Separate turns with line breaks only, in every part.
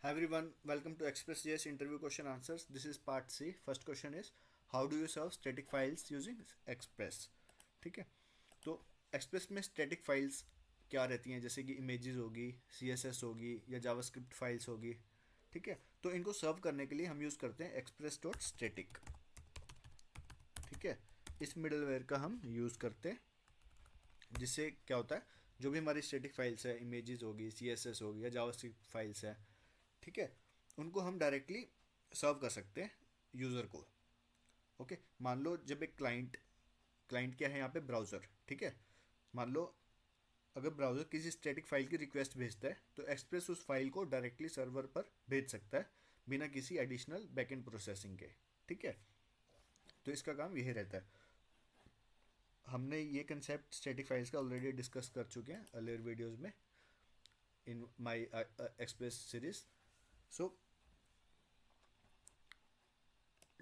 Hi everyone, welcome to Express.js interview question answers. This is part C. First question is how do you serve static files using Express? ठीक है, तो Express में static files क्या रहती हैं, जैसे कि images होगी, CSS होगी या JavaScript files होगी. ठीक है, तो इनको सर्व करने के लिए हम यूज़ करते हैं express.static. ठीक है, इस मिडलवेयर का हम यूज़ करते हैं, जिससे क्या होता है, जो भी हमारी स्टैटिक फाइल्स है, इमेजेस होगी, CSS होगी या जावास्क्रिप्ट फाइल्स है, ठीक है, उनको हम डायरेक्टली सर्व कर सकते हैं यूज़र को. ओके, मान लो जब एक क्लाइंट क्लाइंट क्या है यहाँ पे, ब्राउज़र. ठीक है, मान लो अगर ब्राउज़र किसी स्टैटिक फाइल की रिक्वेस्ट भेजता है तो एक्सप्रेस उस फाइल को डायरेक्टली सर्वर पर भेज सकता है बिना किसी एडिशनल बैकएंड प्रोसेसिंग के. ठीक है, तो इसका काम यही रहता है. हमने ये कंसेप्ट स्टैटिक फाइल्स का ऑलरेडी डिस्कस कर चुके हैं अर्लियर वीडियोस में in my express series. So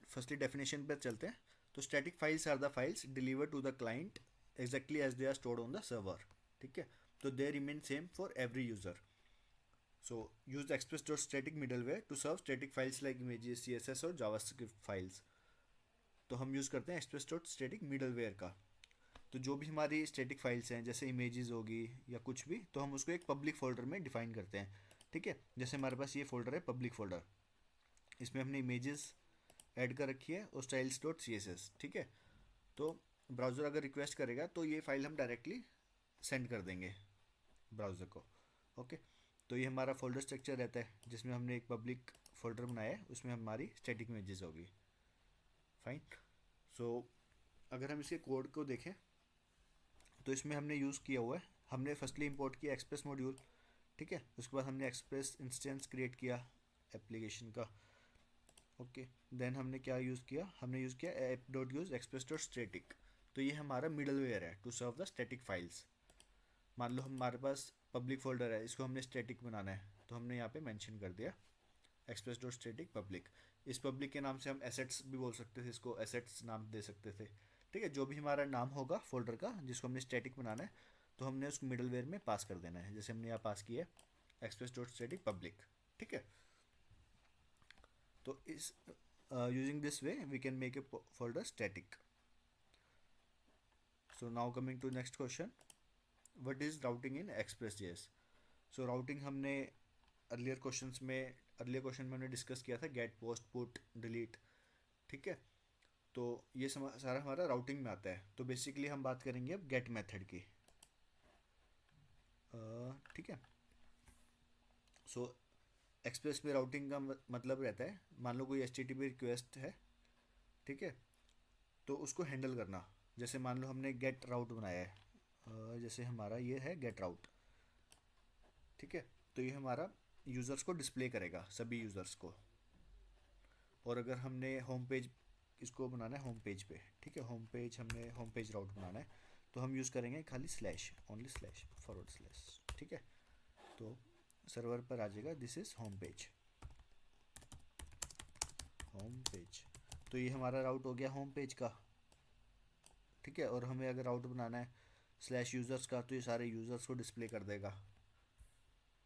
firstly definition पर चलते हैं. तो static files are the files deliver to the client exactly as they are stored on the server. ठीक है, तो they remain same for every user. So use the express.static middleware to serve static files like images, CSS और JavaScript files. तो हम use करते हैं express.static middleware का. तो जो भी हमारी स्टैटिक फाइल्स हैं, जैसे इमेजेस होगी या कुछ भी, तो हम उसको एक पब्लिक फोल्डर में डिफाइन करते हैं. ठीक है, जैसे हमारे पास ये फोल्डर है पब्लिक फोल्डर, इसमें हमने इमेजेस ऐड कर रखी है और styles.css. ठीक है, तो ब्राउज़र अगर रिक्वेस्ट करेगा तो ये फाइल हम डायरेक्टली सेंड कर देंगे ब्राउज़र को. ओके, तो ये हमारा फोल्डर स्ट्रक्चर रहता है जिसमें हमने एक पब्लिक फोल्डर बनाया है, उसमें हमारी स्टैटिक इमेजेस होगी. फाइन. सो अगर हम इसके कोड को देखें तो इसमें हमने यूज़ किया हुआ है, हमने फर्स्टली इंपोर्ट किया एक्सप्रेस मॉड्यूल. ठीक है, उसके बाद हमने एक्सप्रेस इंस्टेंस क्रिएट किया एप्लीकेशन का. ओके, देन हमने क्या यूज़ किया, हमने यूज़ किया app dot use express dot static. तो ये हमारा मिडल वेयर है to serve the static files. मान लो हमारे पास पब्लिक फोल्डर है, इसको हमने स्टैटिक बनाना है, तो हमने यहाँ पे मेंशन कर दिया एक्सप्रेस डॉट स्टैटिक पब्लिक. इस पब्लिक के नाम से हम एसेट्स भी बोल सकते थे, इसको एसेट्स नाम दे सकते थे. ठीक है, जो भी हमारा नाम होगा फोल्डर का जिसको हमने स्टैटिक बनाना है, तो हमने उसको मिडल वेयर में पास कर देना है, जैसे हमने यहाँ पास किया है एक्सप्रेस डॉट स्टैटिक पब्लिक. ठीक है, तो इस using this way we can make a folder static. So now coming to next question, what is routing in Express JS. So routing हमने अर्लियर क्वेश्चन में हमने डिस्कस किया था, गेट, पोस्ट, पुट, डिलीट. ठीक है, तो ये सारा हमारा राउटिंग में आता है. तो बेसिकली हम बात करेंगे अब गेट मेथड की. ठीक है, सो एक्सप्रेस में राउटिंग का मतलब रहता है, मान लो कोई HTTP रिक्वेस्ट है. ठीक है, तो उसको हैंडल करना. जैसे मान लो हमने गेट राउट बनाया है, जैसे हमारा ये है गेट राउट. ठीक है, तो ये हमारा यूज़र्स को डिस्प्ले करेगा, सभी यूज़र्स को. और अगर हमने होम पेज इसको बनाना है होम पेज पे, ठीक है, हमने होम पेज राउट बनाना है, तो हम यूज़ करेंगे खाली slash, only slash forward slash. ठीक है, तो सर्वर पर आ जाएगा दिस इज़ होम पेज. तो ये हमारा राउट हो गया होम पेज का. ठीक है, और हमें अगर राउट बनाना है स्लैश यूज़र्स का, तो ये सारे यूज़र्स को डिस्प्ले कर देगा.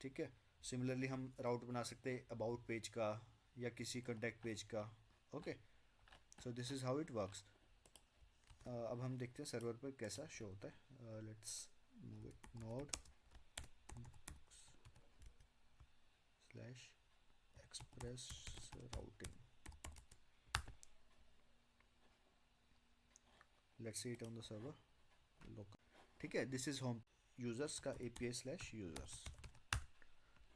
ठीक है, सिमिलरली हम राउट बना सकते हैं अबाउट पेज का या किसी कॉन्टैक्ट पेज का. Okay, so this is how it works. अब हम देखते हैं सर्वर पर कैसा शो होता है. Let's move it node slash express routing. Let's see it on the server local. ठीक है, दिस इज़ होम यूज़र्स का API स्लैश यूज़र्स.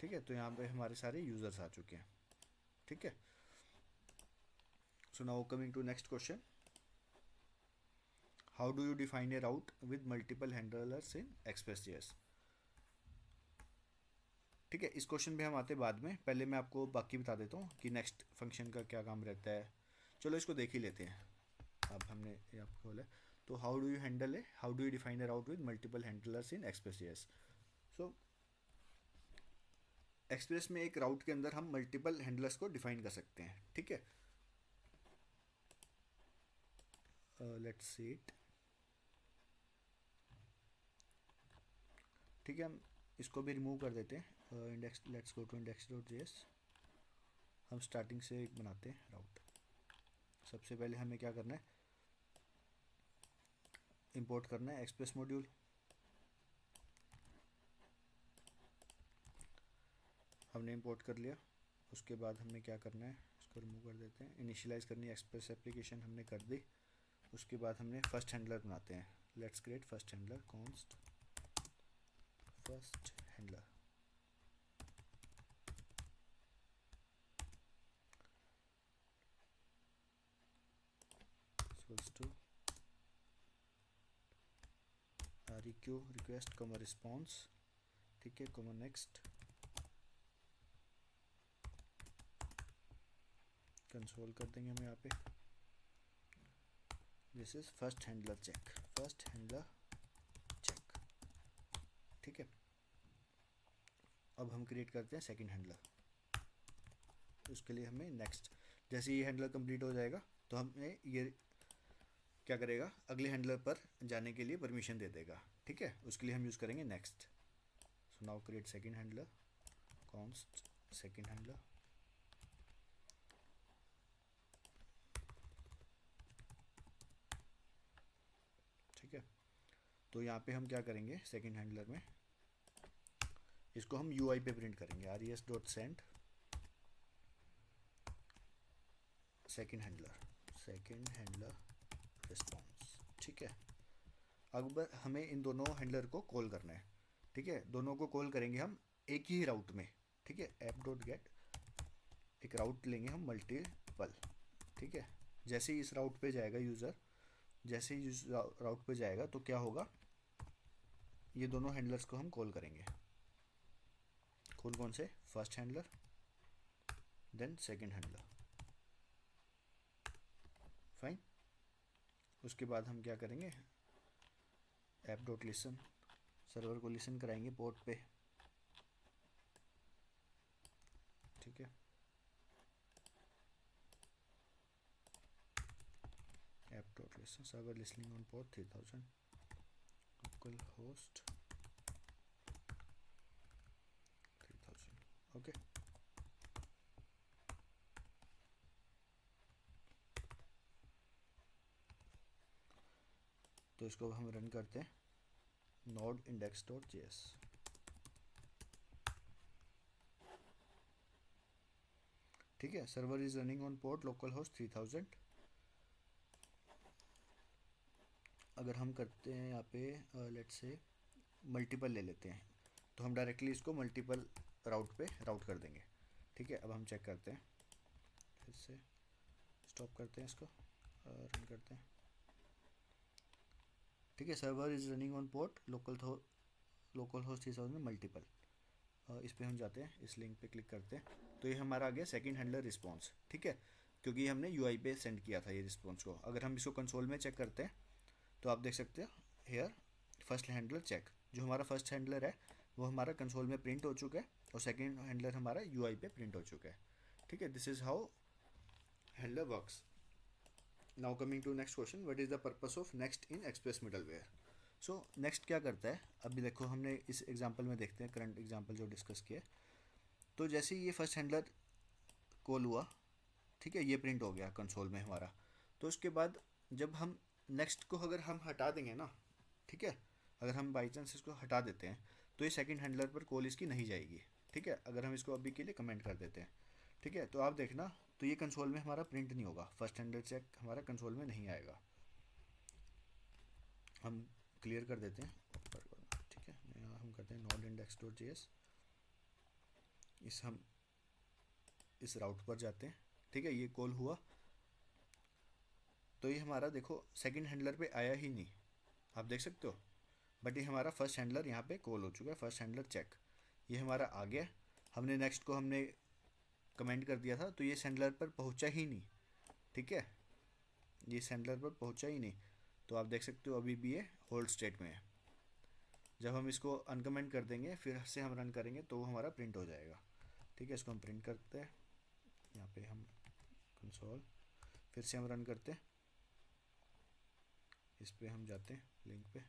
ठीक है, तो यहाँ पे हमारे सारे यूज़र्स आ चुके हैं. ठीक है, so now coming to next question, how do you define a route with multiple handlers in Express JS. ठीक है, इस क्वेश्चन पे हम आते बाद में, पहले मैं आपको बाकी बता देता हूँ कि नेक्स्ट फंक्शन का क्या काम रहता है. चलो इसको देख ही लेते हैं. अब हमने ये आपको खोला है, तो how do you define a route with multiple handlers in Express JS. So Express में एक राउट के अंदर हम मल्टीपल हैंडलर्स को डिफाइन कर सकते हैं. ठीक है, लेट्स सी इट. ठीक है, हम इसको भी रिमूव कर देते हैं. Index, let's go to index.js. हम स्टार्टिंग से एक बनाते हैं राउट। सबसे पहले हमें क्या करना है, इंपोर्ट करना है एक्सप्रेस मॉड्यूल। हमने इंपोर्ट कर लिया। उसके बाद हमें क्या करना है, इसको रिमूव कर देते हैं। इनिशियलाइज करनी है एक्सप्रेस एप्लीकेशन, हमने कर दी। उसके बाद हमने फर्स्ट हैंडलर बनाते हैं। Let's create first handler, const first handler. Equals to REQ request comma response, ठीक है, कॉमा नेक्स्ट, कंसोल कर देंगे हम यहाँ पे। This is first handler check, first handler check, ठीक है। अब हम क्रिएट करते हैं सेकंड हैंडलर। उसके लिए हमें नेक्स्ट, जैसे ये हैंडलर कंप्लीट हो जाएगा तो हमें ये क्या करेगा, अगले हैंडलर पर जाने के लिए परमिशन दे देगा, ठीक है। उसके लिए हम यूज़ करेंगे next. So now create second handler, const second handler, ठीक है। तो यहाँ पे हम क्या करेंगे, सेकंड हैंडलर में इसको हम UI पे प्रिंट करेंगे, res.send सेकंड हैंडलर रिस्पॉन्स, ठीक है। अब हमें इन दोनों हैंडलर को कॉल करना है, ठीक है। दोनों को कॉल करेंगे हम एक ही राउट में, ठीक है। app.get एक राउट लेंगे हम मल्टीपल, ठीक है। जैसे ही इस राउट पे जाएगा यूज़र, जैसे ही इस राउट पे जाएगा तो क्या होगा, ये दोनों हैंडलर्स को हम कॉल करेंगे। कौन से, first handler then second handler, fine. उसके बाद हम क्या करेंगे, app.listen सर्वर को लिसन कराएंगे पोर्ट पे, ठीक है। app.listen server listening on port 3000, local host 3000, okay. तो इसको हम रन करते हैं, node index.js, ठीक है। Server is running on port local host 3000। अगर हम करते हैं यहाँ पे लेट्स से मल्टीपल ले लेते हैं, तो हम डायरेक्टली इसको मल्टीपल राउट पे राउट कर देंगे, ठीक है। अब हम चेक करते हैं, फिर से स्टॉप करते हैं इसको, रन करते हैं, ठीक है। Server is running on port local host 3000 multiple. इस पे हम जाते हैं, इस लिंक पे क्लिक करते हैं, तो ये हमारा आ गया सेकंड हैंडलर रिस्पॉन्स, ठीक है। क्योंकि हमने UI पे सेंड किया था ये रिस्पॉन्स को। अगर हम इसको कंसोल में चेक करते हैं तो आप देख सकते हो हेयर फर्स्ट हैंडलर चेक, जो हमारा फर्स्ट हैंडलर है वो हमारा कंसोल में प्रिंट हो चुका है, और सेकंड हैंडलर हमारा UI पे प्रिंट हो चुका है, ठीक है। This is how handler works. Now coming to next question, what is the purpose of next in express middleware. So next क्या करता है, अभी देखो हमने इस एग्जांपल में देखते हैं, करंट एग्जांपल जो डिस्कस किया। तो जैसे ही ये फर्स्ट हैंडलर कॉल हुआ, ठीक है, ये प्रिंट हो गया कंसोल में हमारा। तो उसके बाद जब हम नेक्स्ट को अगर हम हटा देंगे ना, ठीक है, अगर हम बाई चांस इसको हटा देते हैं तो ये सेकंड हैंडलर पर कॉल इसकी नहीं जाएगी, ठीक है। अगर हम इसको अभी के लिए कमेंट कर देते हैं, ठीक है, तो आप देखना, तो ये कंसोल में हमारा प्रिंट नहीं होगा, फर्स्ट हैंडलर चेक हमारा कंसोल में नहीं आएगा। हम क्लियर कर देते हैं, ठीक है। यहाँ हम करते हैं node index.js, हम इस राउट पर जाते हैं, ठीक है। ये कॉल हुआ तो ये हमारा देखो सेकंड हैंडलर पे आया ही नहीं, आप देख सकते हो। बट ये हमारा फर्स्ट हैंडलर यहाँ पे कॉल हो चुका है, फर्स्ट हैंडलर चेक, ये हमारा आ गया। हमने नेक्स्ट को हमने कमेंट कर दिया था, तो ये हैंडलर पर पहुँचा ही नहीं, ठीक है, ये हैंडलर पर पहुँचा ही नहीं। तो आप देख सकते हो अभी भी ये होल्ड स्टेट में है। जब हम इसको अनकमेंट कर देंगे फिर से हम रन करेंगे तो वो हमारा प्रिंट हो जाएगा, ठीक है। इसको हम प्रिंट करते हैं, यहाँ पे हम कंसोल, फिर से हम रन करते हैं, इस पे हम जाते हैं लिंक पे,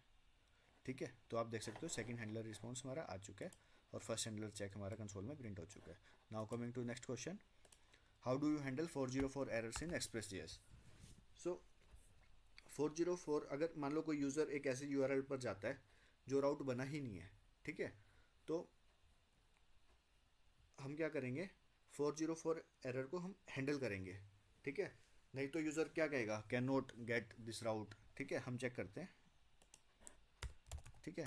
ठीक है। तो आप देख सकते हो सेकंड हैंडलर रिस्पॉन्स हमारा आ चुका है, और फर्स्ट हैंडलर चेक हमारा कंसोल में प्रिंट हो चुका है। Now coming to next question, how do you handle 404 errors in Express JS. So 404, अगर मान लो कोई यूज़र एक ऐसे यूआरएल पर जाता है जो राउट बना ही नहीं है, ठीक है, तो हम क्या करेंगे, 404 एरर को हम हैंडल करेंगे, ठीक है. नहीं तो यूज़र क्या कहेगा, कैन नॉट गेट दिस राउट, ठीक है. हम चेक करते हैं, ठीक है.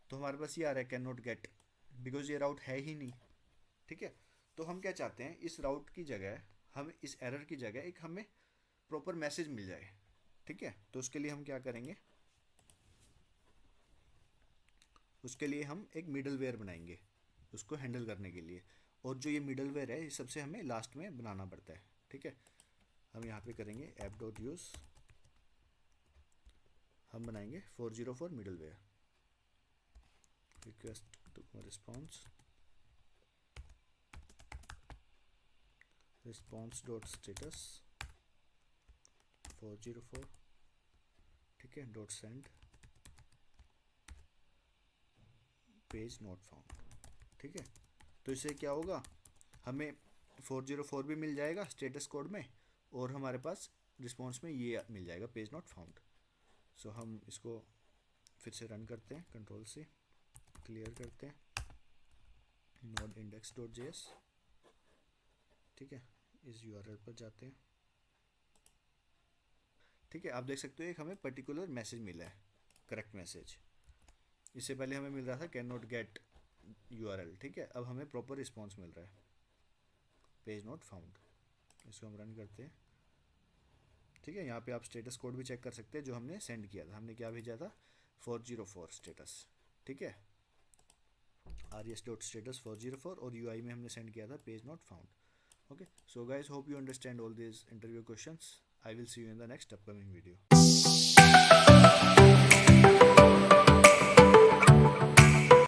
तो हमारे पास ये आ रहा है कैन नॉट गेट, बिकॉज ये राउट है ही नहीं, ठीक है. तो हम क्या चाहते हैं, इस राउट की जगह, हम इस एरर की जगह एक हमें प्रॉपर मैसेज मिल जाए, ठीक है. तो उसके लिए हम क्या करेंगे, उसके लिए हम एक मिडल वेयर बनाएंगे उसको हैंडल करने के लिए. और जो ये मिडल वेयर है, ये सबसे हमें लास्ट में बनाना पड़ता है, ठीक है. हम यहाँ पे करेंगे ऐप डॉट यूज, हम बनाएंगे 404 middleware, request to response, response dot status 404, ठीक है, dot send page not found, ठीक है. तो इससे क्या होगा, हमें 404 भी मिल जाएगा स्टेटस कोड में, और हमारे पास रिस्पॉन्स में ये मिल जाएगा पेज नॉट फाउंड. सो हम इसको फिर से रन करते हैं, कंट्रोल से क्लियर करते हैं, नोड इंडेक्स डॉट जेएस, ठीक है. इस यूआरएल पर जाते हैं, ठीक है. आप देख सकते हो एक हमें पर्टिकुलर मैसेज मिला है, करेक्ट मैसेज. इससे पहले हमें मिल रहा था कैन नॉट गेट यूआरएल, ठीक है. अब हमें प्रॉपर रिस्पॉन्स मिल रहा है, पेज नॉट फाउंड. इसको हम रन करते हैं, ठीक है. यहाँ पे आप स्टेटस कोड भी चेक कर सकते हैं जो हमने सेंड किया था. हमने क्या भेजा था, 404 स्टेटस, ठीक है, res डॉट स्टेटस 404, और यूआई में हमने सेंड किया था page not found. Okay, so guys, hope you understand all these interview questions. I will see you in the next upcoming video.